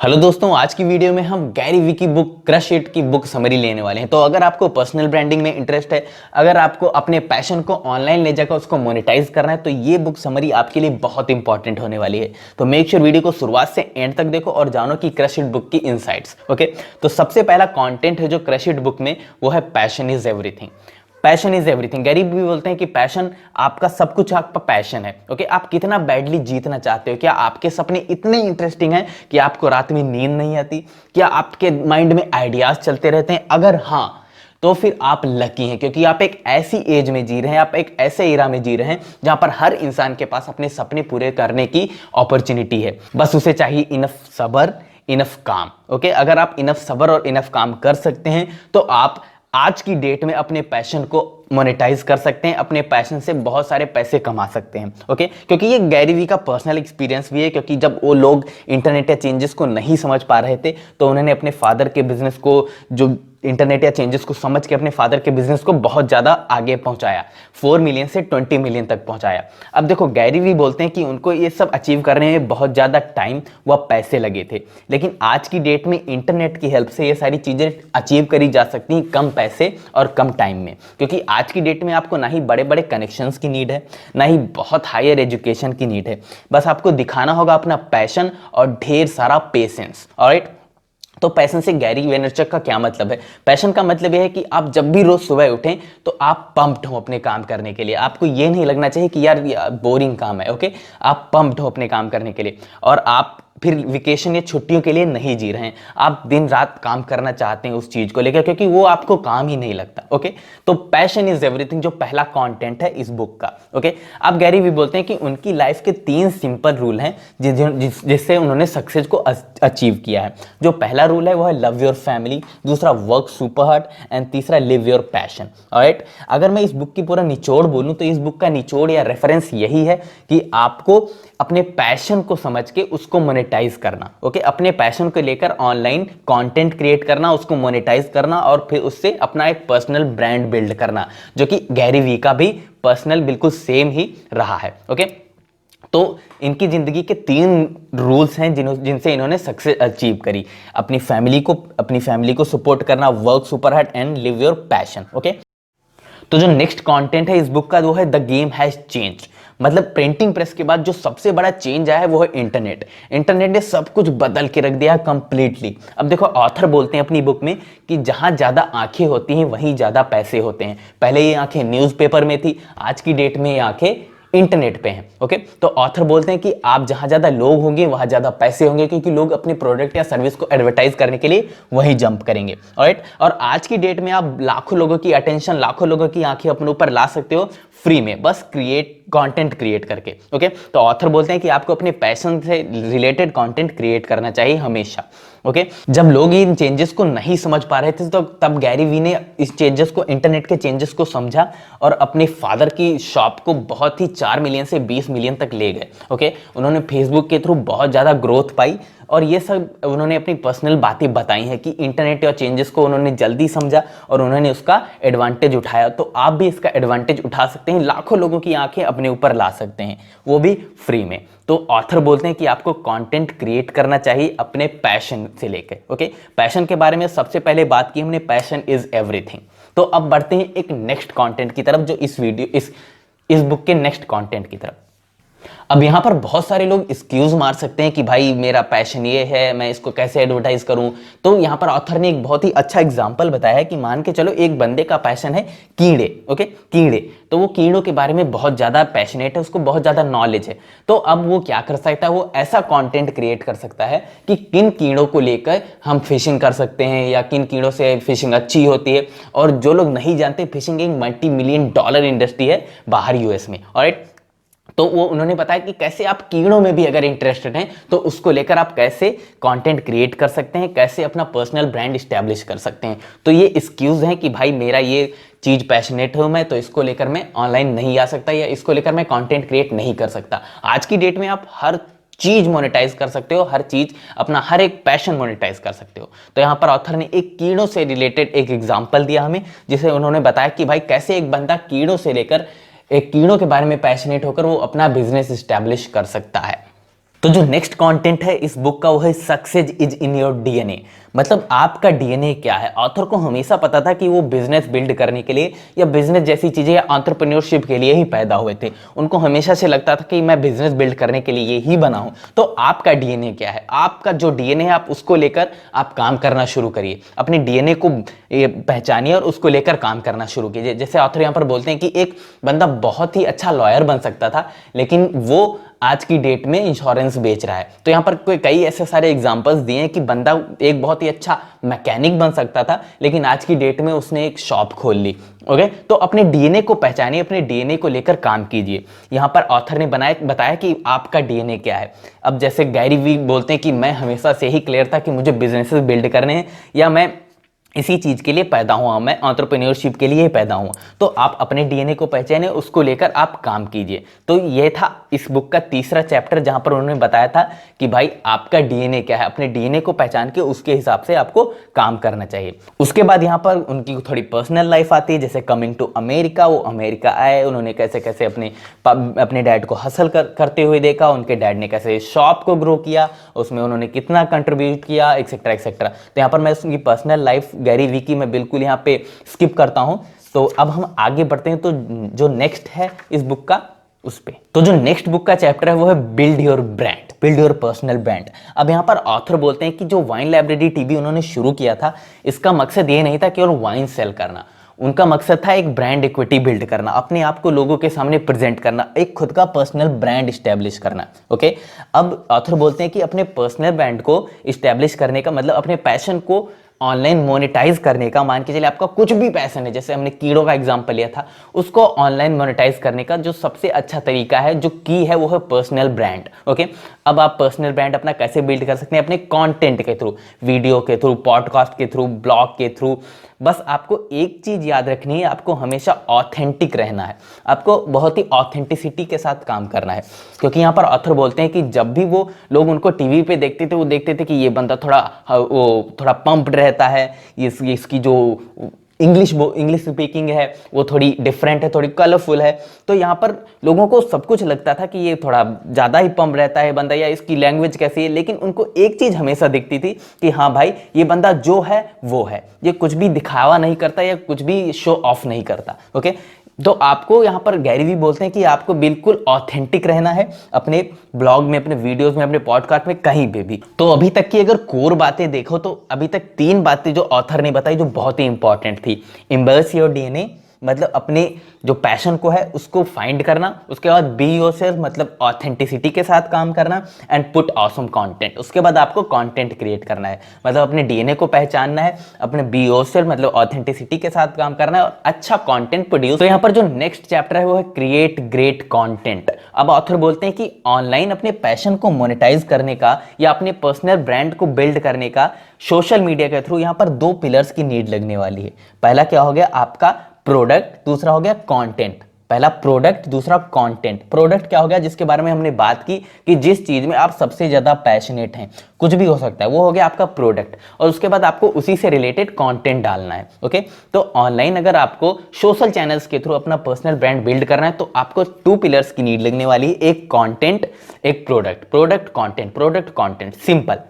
Hello दोस्तों, आज की वीडियो में हम गैरी वी की बुक क्रश इट की बुक समरी लेने वाले हैं। तो अगर आपको पर्सनल ब्रांडिंग में इंटरेस्ट है, अगर आपको अपने पैशन को ऑनलाइन ले जाकर उसको मोनेटाइज करना है, तो ये बुक समरी आपके लिए बहुत इंपॉर्टेंट होने वाली है। तो मेक श्योर वीडियो को शुरुआत से एंड तक देखो और जानो कि क्रश इट बुक की इनसाइट्स। ओके, तो सबसे पहला कंटेंट है जो क्रश इट बुक में, वो है passion is everything. Passion is everything. Gary भी बोलते हैं कि पैशन आपका सब कुछ, आपका पैशन है। ओके, आप कितना बैडली जीतना चाहते हो? क्या आपके सपने इतने इंटरेस्टिंग हैं कि आपको रात में नींद नहीं आती? क्या आपके माइंड में आइडियाज चलते रहते हैं? अगर हाँ, तो फिर आप लकी हैं, क्योंकि आप एक ऐसी एज में जी रहे हैं, आप एक ऐसे एरा में जी रहे हैं जहां पर हर इंसान के पास अपने सपने पूरे करने की अपॉर्चुनिटी है। बस उसे चाहिए इनफ सब्र, इनफ काम। ओके, अगर आप इनफ सब्र और इनफ काम कर सकते हैं तो आप आज की डेट में अपने पैशन को मोनेटाइज कर सकते हैं, अपने पैशन से बहुत सारे पैसे कमा सकते हैं। ओके, क्योंकि ये गैरी वी का पर्सनल एक्सपीरियंस भी है, क्योंकि जब वो लोग इंटरनेट या चेंजेस को नहीं समझ पा रहे थे तो उन्होंने अपने फादर के बिजनेस को, जो इंटरनेट या चेंजेस को समझ के अपने फादर के बिजनेस को बहुत ज़्यादा आगे पहुंचाया, 4 मिलियन से 20 मिलियन तक पहुंचाया। अब देखो, गैरी वी बोलते हैं कि उनको ये सब अचीव करने में बहुत ज़्यादा टाइम व पैसे लगे थे, लेकिन आज की डेट में इंटरनेट की हेल्प से ये सारी चीज़ें अचीव करी जा सकती हैं कम पैसे और कम टाइम में। क्योंकि आज की डेट में आपको ना ही बड़े बड़े कनेक्शंस की नीड है, ना ही बहुत हायर एजुकेशन की नीड है। बस आपको दिखाना होगा अपना पैशन और ढेर सारा पेशेंस। ऑलराइट, तो पैशन से गैरी वेनरचक का क्या मतलब है? पैशन का मतलब यह है कि आप जब भी रोज सुबह उठें तो आप पंप्ड हो अपने काम करने के लिए। आपको ये नहीं लगना चाहिए कि यार बोरिंग काम है। ओके, आप पंप्ड हो अपने काम करने के लिए, और आप फिर वेकेशन या छुट्टियों के लिए नहीं जी रहे हैं, आप दिन रात काम करना चाहते हैं उस चीज को लेकर, क्योंकि वो आपको काम ही नहीं लगता। ओके, तो पैशन इज एवरीथिंग जो पहला कंटेंट है इस बुक का। ओके, अब गैरी भी बोलते हैं कि उनकी लाइफ के 3 सिंपल रूल हैं जिससे उन्होंने सक्सेस को अचीव किया है। जो पहला रूल है वो है लव योर फैमिली, दूसरा वर्क सुपर हार्ड, एंड तीसरा लिव योर पैशन। ऑलराइट, अगर मैं इस बुक की पूरा निचोड़ बोलूं तो इस बुक का निचोड़ या रेफरेंस यही है कि आपको अपने पैशन को समझ के उसको मोनेटाइज करना। ओके, अपने पैशन को लेकर ऑनलाइन कंटेंट क्रिएट करना, उसको मोनेटाइज करना और फिर उससे अपना एक पर्सनल ब्रांड बिल्ड करना, जो कि गैरी वी का भी पर्सनल बिल्कुल सेम ही रहा है। ओके, तो इनकी जिंदगी के 3 रूल्स हैं जिनसे इन्होंने सक्सेस अचीव करी। अपनी फैमिली को सपोर्ट करना, work super hard, and live your passion. Okay, तो जो नेक्स्ट कंटेंट है इस बुक का वो है द गेम हैज चेंज। मतलब प्रिंटिंग प्रेस के बाद जो सबसे बड़ा चेंज आया है वो है इंटरनेट। इंटरनेट ने सब कुछ बदल के रख दिया कंप्लीटली। अब देखो, ऑथर बोलते हैं अपनी बुक में कि जहां ज्यादा आंखें होती हैं वहीं ज्यादा पैसे होते हैं। पहले ये आंखें न्यूज़पेपर में थी, आज की डेट में ये आंखें इंटरनेट पे हैं। ओके, तो ऑथर बोलते हैं कि आप जहां ज्यादा लोग होंगे वहां ज्यादा पैसे होंगे, क्योंकि लोग अपने प्रोडक्ट या सर्विस को एडवर्टाइज करने के लिए वहीं जंप करेंगे। ऑलराइट, और आज की डेट में आप लाखों लोगों की अटेंशन, लाखों लोगों की आंखें अपने ऊपर ला सकते हो फ्री में, बस कंटेंट क्रिएट करके। ओके, तो ऑथर बोलते हैं कि आपको अपने पैशन से रिलेटेड कंटेंट क्रिएट करना चाहिए हमेशा। ओके, जब लोग इन चेंजेस को नहीं समझ पा रहे थे तो तब गैरी वी ने इस चेंजेस को, इंटरनेट के चेंजेस को समझा और अपने फादर की शॉप को बहुत ही 4 मिलियन से 20 मिलियन तक ले गए। ओके, उन्होंने फेसबुक के थ्रू बहुत ज़्यादा ग्रोथ पाई और ये सब उन्होंने अपनी पर्सनल बातें बताई हैं कि इंटरनेट और चेंजेस को उन्होंने जल्दी समझा और उन्होंने उसका एडवांटेज उठाया। तो आप भी इसका एडवांटेज उठा सकते हैं, लाखों लोगों की आंखें अपने ऊपर ला सकते हैं, वो भी फ्री में। तो ऑथर बोलते हैं कि आपको कंटेंट क्रिएट करना चाहिए अपने पैशन से लेकर। ओके, पैशन के बारे में सबसे पहले बात की हमने, पैशन इज एवरीथिंग। तो अब बढ़ते हैं एक नेक्स्ट कंटेंट की तरफ, जो इस बुक के नेक्स्ट कंटेंट की तरफ। अब यहां पर बहुत सारे लोग एक्सक्यूज मार सकते हैं कि भाई मेरा पैशन ये है, मैं इसको कैसे एडवर्टाइज करूं। तो यहां पर ऑथर ने एक बहुत ही अच्छा एग्जांपल बताया है कि मान के चलो एक बंदे का पैशन है कीड़े। ओके, कीड़े, तो वो कीड़ों के बारे में बहुत ज्यादा पैशनेट है, उसको बहुत ज्यादा नॉलेज है। तो अब वो क्या कर सकता है, वो ऐसा कंटेंट क्रिएट कर सकता है कि किन कीड़ों को लेकर हम फिशिंग कर सकते हैं या किन कीड़ों से फिशिंग अच्छी होती है। और जो लोग नहीं जानते, फिशिंग एक $multi-million इंडस्ट्री है बाहर यूएस में। ऑलराइट, तो वो उन्होंने बताया कि कैसे आप कीड़ों में भी अगर इंटरेस्टेड हैं तो उसको लेकर आप कैसे कंटेंट क्रिएट कर सकते हैं, कैसे अपना पर्सनल ब्रांड स्टैब्लिश कर सकते हैं। तो ये एक्सक्यूज हैं कि भाई मेरा ये चीज पैशनेट हूं मैं, तो इसको लेकर मैं ऑनलाइन नहीं आ सकता या इसको लेकर मैं कंटेंट क्रिएट नहीं कर सकता। आज की डेट में आप हर चीज मोनेटाइज कर सकते हो, हर चीज, अपना हर एक पैशन मोनेटाइज कर सकते हो। तो यहाँ पर ऑथर ने एक कीड़ों से रिलेटेड एक एग्जाम्पल दिया हमें, जिसे उन्होंने बताया कि भाई कैसे एक बंदा कीड़ों से लेकर, एक कीड़ों के बारे में पैशनेट होकर वो अपना बिजनेस स्टैब्लिश कर सकता है। तो जो नेक्स्ट कंटेंट है इस बुक का वो है success is in your DNA. मतलब आपका डीएनए क्या है। ऑथर को हमेशा पता था कि वो बिजनेस बिल्ड करने के लिए या बिजनेस जैसी चीजें या एंटरप्रेन्योरशिप के लिए ही पैदा हुए थे। उनको हमेशा से लगता था कि मैं बिजनेस बिल्ड करने के लिए ही बना हूं। तो आपका डीएनए क्या है, आपका जो डीएनए है आप उसको लेकर आप काम करना शुरू करिए। अपने डीएनए को पहचानिए और उसको लेकर काम करना शुरू कीजिए। जैसे ऑथर यहाँ पर बोलते हैं कि एक बंदा बहुत ही अच्छा लॉयर बन सकता था, लेकिन वो आज की डेट में इंश्योरेंस बेच रहा है। तो यहाँ पर कोई कई ऐसे सारे एग्जांपल्स दिए हैं कि बंदा एक बहुत ही अच्छा मैकेनिक बन सकता था, लेकिन आज की डेट में उसने एक शॉप खोल ली। ओके, तो अपने डीएनए को पहचानिए, अपने डीएनए को लेकर काम कीजिए। यहाँ पर ऑथर ने बताया कि आपका डीएनए क्या है। अब जैसे गैरी वी बोलते हैं कि मैं हमेशा से ही क्लियर था कि मुझे बिजनेसेस बिल्ड करने हैं या मैं इसी चीज के लिए पैदा हुआ, मैं एंटरप्रेन्योरशिप के लिए ही पैदा हुआ। तो आप अपने डीएनए को पहचाने, उसको लेकर आप काम कीजिए। तो ये था इस बुक का तीसरा चैप्टर, जहां पर उन्होंने बताया था कि भाई आपका डीएनए क्या है, अपने डीएनए को पहचान के उसके हिसाब से आपको काम करना चाहिए। उसके बाद यहाँ पर उनकी थोड़ी पर्सनल लाइफ आती है, जैसे कमिंग टू अमेरिका। वो अमेरिका आए, उन्होंने कैसे कैसे अपने डैड को हसल करते हुए देखा, उनके डैड ने कैसे शॉप को ग्रो किया, उसमें उन्होंने कितना कंट्रीब्यूट किया, एक्सेट्रा एक्सेट्रा। तो यहाँ पर मैं उनकी पर्सनल लाइफ गैरी वी की मैं बिल्कुल यहाँ पे स्किप करता हूं। तो अब हम आगे बढ़ते हैं। तो जो नेक्स्ट है इस बुक का उस पे, तो जो नेक्स्ट बुक का चैप्टर है वो है build your brand, build your personal brand. अब यहाँ पर ऑथर बोलते हैं कि जो वाइन लाइब्रेरी टीवी उन्होंने शुरू किया था, इसका मकसद ये नहीं था केवल वाइन सेल करना। उनका मकसद था एक ब्रांड इक्विटी बिल्ड करना, अपने आप को लोगों के सामने प्रेजेंट करना, एक खुद का पर्सनल ब्रांड इस्टेब्लिश करना। ओके, अब ऑथर बोलते हैं कि अपने पर्सनल ब्रांड को इस्टेब्लिश करने का मतलब अपने पैशन को ऑनलाइन मोनेटाइज करने का। मान के चलिए आपका कुछ भी पैशन है, जैसे हमने कीड़ों का एग्जांपल लिया था, उसको ऑनलाइन मोनेटाइज करने का जो सबसे अच्छा तरीका है, जो की है, वो है पर्सनल ब्रांड। ओके, अब आप पर्सनल ब्रांड अपना कैसे बिल्ड कर सकते हैं? अपने कंटेंट के थ्रू, वीडियो के थ्रू, पॉडकास्ट के थ्रू, ब्लॉग के थ्रू। बस आपको एक चीज याद रखनी है, आपको हमेशा ऑथेंटिक रहना है, आपको बहुत ही ऑथेंटिसिटी के साथ काम करना है। क्योंकि यहाँ पर ऑथर बोलते हैं कि जब भी वो लोग उनको टीवी पे देखते थे, वो देखते थे कि ये बंदा थोड़ा पंप्ड रहता है, इसकी जो इंग्लिश स्पीकिंग है वो थोड़ी डिफरेंट है, थोड़ी कलरफुल है। तो यहाँ पर लोगों को सब कुछ लगता था कि ये थोड़ा ज़्यादा ही पंप रहता है बंदा, या इसकी लैंग्वेज कैसी है। लेकिन उनको एक चीज़ हमेशा दिखती थी कि हाँ भाई, ये बंदा जो है वो है, ये कुछ भी दिखावा नहीं करता या कुछ भी शो ऑफ नहीं करता। ओके, तो आपको यहाँ पर गैरी वी बोलते हैं कि आपको बिल्कुल ऑथेंटिक रहना है अपने ब्लॉग में, अपने वीडियोस में, अपने पॉडकास्ट में, कहीं पे भी। तो अभी तक की अगर कोर बातें देखो तो अभी तक 3 बातें जो ऑथर ने बताई जो बहुत ही इंपॉर्टेंट थी। एम्बर्स योर डीएनए, मतलब अपने जो पैशन को है उसको फाइंड करना। उसके बाद बी योरसेल्फ, मतलब ऑथेंटिसिटी के साथ काम करना। एंड पुट ऑसम कंटेंट, उसके बाद आपको कंटेंट क्रिएट करना है, मतलब अपने डीएनए को पहचानना है, अपने बी योरसेल्फ मतलब ऑथेंटिसिटी के साथ काम करना है और अच्छा कंटेंट प्रोड्यूस। तो यहाँ पर जो नेक्स्ट चैप्टर है वो है क्रिएट ग्रेट कंटेंट। अब ऑथर बोलते हैं कि ऑनलाइन अपने पैशन को मोनेटाइज करने का या अपने पर्सनल ब्रांड को बिल्ड करने का सोशल मीडिया के थ्रू यहाँ पर 2 पिलर्स की नीड लगने वाली है। पहला क्या हो गया? आपका प्रोडक्ट, दूसरा हो गया कंटेंट। पहला प्रोडक्ट, दूसरा कंटेंट। प्रोडक्ट क्या हो गया? जिसके बारे में हमने बात की कि जिस चीज में आप सबसे ज्यादा पैशनेट हैं, कुछ भी हो सकता है, वो हो गया आपका प्रोडक्ट। और उसके बाद आपको उसी से रिलेटेड कंटेंट डालना है। ओके, तो ऑनलाइन अगर आपको सोशल चैनल्स के थ्रू अपना पर्सनल ब्रांड बिल्ड करना है तो आपको 2 पिलर्स की नीड लगने वाली है, एक कंटेंट, एक product. Product content, product content, simple.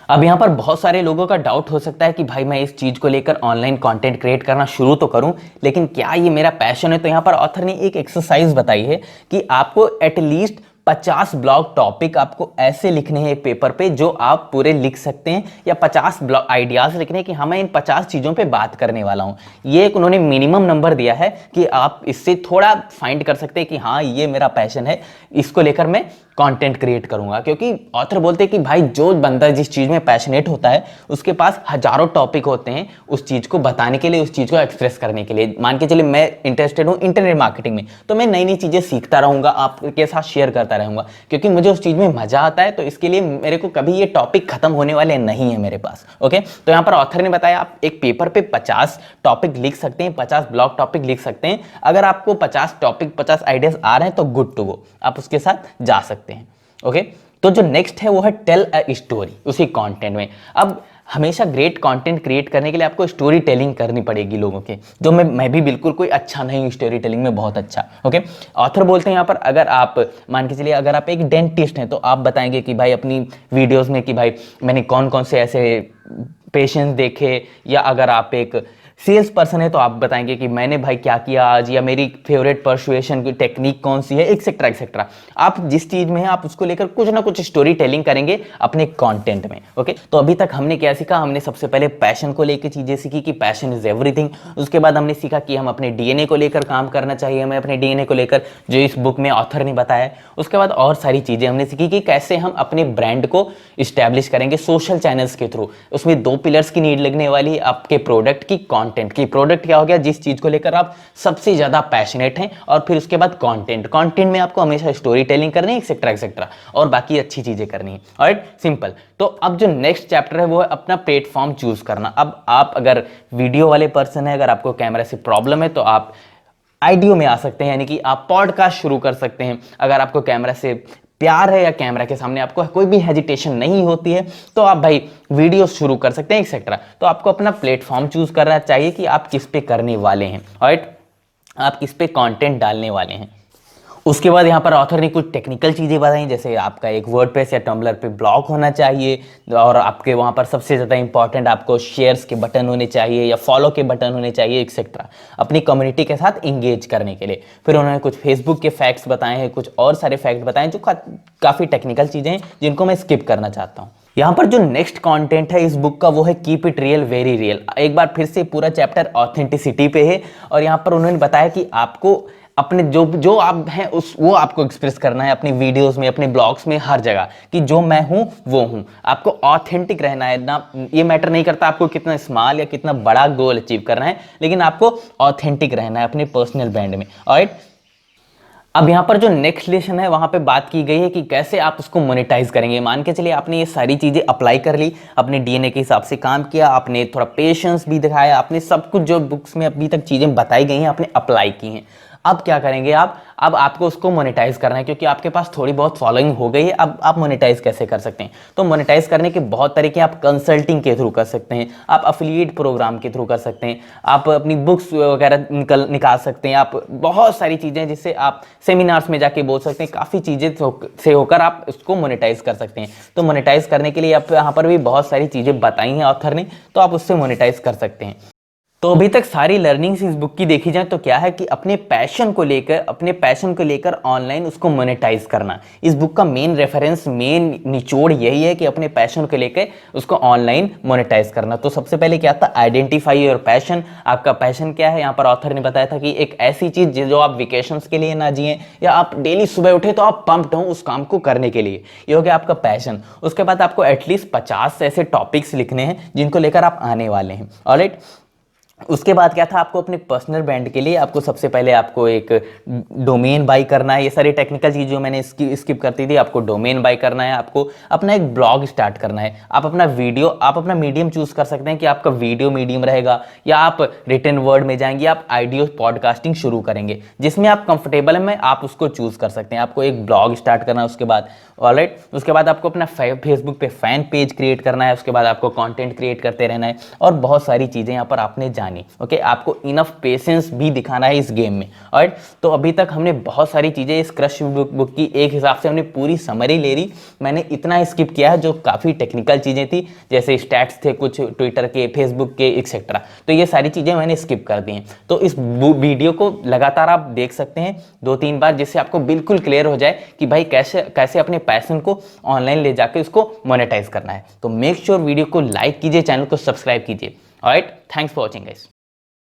अब यहाँ पर बहुत सारे लोगों का डाउट हो सकता है कि भाई मैं इस चीज को लेकर ऑनलाइन कंटेंट क्रिएट करना शुरू तो करूं, लेकिन क्या ये मेरा पैशन है? तो यहाँ पर ऑथर ने एक एक्सरसाइज बताई है कि आपको एटलीस्ट 50 ब्लॉग टॉपिक आपको ऐसे लिखने हैं एक पेपर पे जो आप पूरे लिख सकते हैं, या 50 ब्लॉग आइडियाज लिखने हैं कि हाँ मैं इन 50 चीजों पे बात करने वाला हूं। ये एक उन्होंने मिनिमम नंबर दिया है कि आप इससे थोड़ा फाइंड कर सकते हैं कि हाँ ये मेरा पैशन है, इसको लेकर मैं कंटेंट क्रिएट करूंगा। क्योंकि ऑथर बोलते हैं कि भाई जो बंदा जिस चीज में पैशनेट होता है उसके पास हजारों टॉपिक होते हैं उस चीज को बताने के लिए, उस चीज को एक्सप्रेस करने के लिए। मान के चलिए मैं इंटरेस्टेड हूं इंटरनेट मार्केटिंग में, तो मैं नई नई चीजें सीखता रहूंगा, आपके साथ शेयर करता रहूंगा, क्योंकि मुझे उस चीज में मजा आता है। तो इसके लिए मेरे को कभी ये टॉपिक खत्म होने वाले नहीं है मेरे पास। ओके, तो यहाँ पर ऑथर ने बताया आप एक पेपर पे 50 टॉपिक लिख सकते हैं, 50 ब्लॉग टॉपिक लिख सकते हैं। अगर आपको 50 टॉपिक, 50 आइडियाज आ रहे हैं तो गुड टू गो, आप उसके साथ जा सकते हैं। ओके, तो जो नेक्स्ट है वो है टेल अ स्टोरी, उसी कंटेंट में। अब हमेशा ग्रेट कंटेंट क्रिएट करने के लिए आपको स्टोरी टेलिंग करनी पड़ेगी लोगों के, जो मैं भी बिल्कुल कोई अच्छा नहीं हूँ स्टोरी टेलिंग में, बहुत अच्छा। ओके, ऑथर बोलते हैं यहाँ पर, अगर आप मान के चलिए अगर आप एक डेंटिस्ट हैं तो आप बताएंगे कि भाई अपनी वीडियोस में कि भाई मैंने कौन कौन से ऐसे पेशेंट्स देखे, या अगर आप एक सेल्स पर्सन है तो आप बताएंगे कि मैंने भाई क्या किया आज, या मेरी फेवरेट परसुएशन की टेक्निक कौन सी है, एक्सेट्रा एक्सेट्रा। आप जिस चीज में है आप उसको लेकर कुछ ना कुछ स्टोरी टेलिंग करेंगे अपने कंटेंट में। ओके, तो अभी तक हमने क्या सीखा, हमने सबसे पहले पैशन को लेकर चीजें सीखी कि पैशन इज एवरीथिंग। उसके बाद हमने सीखा कि हम अपने डीएनए को लेकर काम करना चाहिए, हमें अपने डीएनए को लेकर जो इस बुक में ऑथर ने बताया। उसके बाद और सारी चीजें हमने सीखी कि कैसे हम अपने ब्रांड को इस्टेब्लिश करेंगे सोशल चैनल्स के थ्रू। उसमें 2 पिलर्स की नीड लगने वाली है, आपके प्रोडक्ट की, कंटेंट की। प्रोडक्ट क्या हो गया, जिस चीज को लेकर आप सबसे ज्यादा पैशनेट हैं, और फिर उसके बाद कंटेंट। कंटेंट में आपको हमेशा स्टोरी टेलिंग करनी है, एक्सेट्रा एक्सेट्रा, और बाकी अच्छी चीजें करनी है। Alright, simple. तो अब जो नेक्स्ट चैप्टर है वो है अपना प्लेटफॉर्म चूज करना। अब आप अगर वीडियो वाले पर्सन है, अगर आपको कैमरा से प्रॉब्लम है तो आप आइडियो में आ सकते हैं, यानी कि आप पॉडकास्ट शुरू कर सकते हैं। अगर आपको कैमरा से प्यार है या कैमरा के सामने आपको कोई भी हेजिटेशन नहीं होती है तो आप भाई वीडियो शुरू कर सकते हैं, एक्सेट्रा। तो आपको अपना प्लेटफॉर्म चूज करना चाहिए कि आप किस पे करने वाले हैं, राइट, आप किस पे कंटेंट डालने वाले हैं। उसके बाद यहाँ पर ऑथर ने कुछ टेक्निकल चीज़ें बताई, जैसे आपका एक वर्डप्रेस या टम्बलर पे ब्लॉग होना चाहिए, और आपके वहाँ पर सबसे ज़्यादा इंपॉर्टेंट आपको शेयर्स के बटन होने चाहिए या फॉलो के बटन होने चाहिए, एक्सेट्रा, अपनी कम्युनिटी के साथ इंगेज करने के लिए। फिर उन्होंने कुछ फेसबुक के फैक्ट्स बताए हैं, कुछ और सारे फैक्ट बताए जो काफ़ी टेक्निकल चीज़ें हैं जिनको मैं स्किप करना चाहता हूँ। यहाँ पर जो नेक्स्ट कंटेंट है इस बुक का वो है keep it real very real. एक बार फिर से पूरा चैप्टर ऑथेंटिसिटी पे है, और यहाँ पर उन्होंने बताया कि आपको अपने जो आप हैं उस वो आपको एक्सप्रेस करना है अपनी वीडियोस में, अपने ब्लॉग्स में, हर जगह, कि जो मैं हूं वो हूं। आपको ऑथेंटिक रहना है ना, ये मैटर नहीं करता आपको कितना स्मॉल या कितना बड़ा गोल अचीव करना है, लेकिन आपको ऑथेंटिक रहना है अपने पर्सनल ब्रांड में। ऑलराइट, अब यहाँ पर जो नेक्स्ट लेसन है वहाँ पे बात की गई है कि कैसे आप उसको मोनेटाइज करेंगे। मान के चलिए आपने ये सारी चीज़ें अप्लाई कर ली, अपने डीएनए के हिसाब से काम किया, आपने थोड़ा पेशेंस भी दिखाया, आपने सब कुछ जो बुक्स में अभी तक चीज़ें बताई गई हैं आपने अप्लाई की हैं। अब क्या करेंगे आप, अब आपको उसको मोनेटाइज करना है, क्योंकि आपके पास थोड़ी बहुत फॉलोइंग हो गई है। अब आप मोनेटाइज कैसे कर सकते हैं, तो मोनेटाइज करने के बहुत तरीके, आप कंसल्टिंग के थ्रू कर सकते हैं, आप अफिलिएट प्रोग्राम के थ्रू कर सकते हैं, आप अपनी बुक्स वगैरह निकाल सकते हैं, आप बहुत सारी चीज़ें जिससे आप सेमिनार्स में जाके बोल सकते हैं, काफ़ी चीज़ें से होकर आप उसको मोनेटाइज कर सकते हैं। तो मोनेटाइज करने के लिए आप यहाँ पर भी बहुत सारी चीज़ें बताई हैं ऑथर ने, तो आप उससे मोनेटाइज कर सकते हैं। तो अभी तक सारी लर्निंग्स इस बुक की देखी जाए तो क्या है कि अपने पैशन को लेकर ऑनलाइन उसको मोनेटाइज करना। इस बुक का मेन रेफरेंस, मेन निचोड़ यही है कि अपने पैशन को लेकर उसको ऑनलाइन मोनेटाइज करना। तो सबसे पहले क्या था, आइडेंटिफाई योर पैशन। आपका पैशन क्या है, यहाँ पर ऑथर ने बताया था कि एक ऐसी चीज जो आप वेकेशंस के लिए ना जिए, या आप डेली सुबह उठे तो आप पंप्ड हो उस काम को करने के लिए, ये हो गया आपका पैशन। उसके बाद आपको एटलीस्ट 50 ऐसे टॉपिक्स लिखने हैं जिनको लेकर आप आने वाले हैं। ऑलराइट, उसके बाद क्या था, आपको अपने पर्सनल ब्रांड के लिए आपको सबसे पहले आपको एक डोमेन बाई करना है। ये सारी टेक्निकल चीज़ जो मैंने स्किप करती थी, आपको डोमेन बाई करना है, आपको अपना एक ब्लॉग स्टार्ट करना है, आप अपना मीडियम चूज कर सकते हैं कि आपका वीडियो मीडियम रहेगा या आप रिटन वर्ड में जाएंगे, आप आइडियो पॉडकास्टिंग शुरू करेंगे, जिसमें आप कंफर्टेबल है आप उसको चूज कर सकते हैं। आपको एक ब्लॉग स्टार्ट करना है उसके बाद, ऑलराइट, उसके बाद आपको अपना फेसबुक पे फैन पेज क्रिएट करना है, उसके बाद आपको कंटेंट क्रिएट करते रहना है, और बहुत सारी चीज़ें यहाँ पर आपने जानी। ओके, आपको इनफ पेशेंस भी दिखाना है इस गेम में। ऑलराइट, तो अभी तक हमने बहुत सारी चीजें इस क्रश बुक की एक हिसाब से हमने पूरी समरी ले ली। मैंने इतना स्किप किया है जो काफी टेक्निकल चीजें थी, जैसे स्टैट्स थे कुछ ट्विटर के, फेसबुक के, एक्सेट्रा, तो ये सारी चीजें मैंने स्किप कर दी हैं। तो इस वीडियो को लगातार आप देख सकते हैं 2-3 बार, जिससे आपको बिल्कुल क्लियर हो जाए कि भाई कैसे अपने पैशन को ऑनलाइन ले जाके उसको मोनेटाइज करना है। तो मेक श्योर वीडियो को लाइक कीजिए, चैनल को सब्सक्राइब कीजिए। Alright, thanks for watching guys.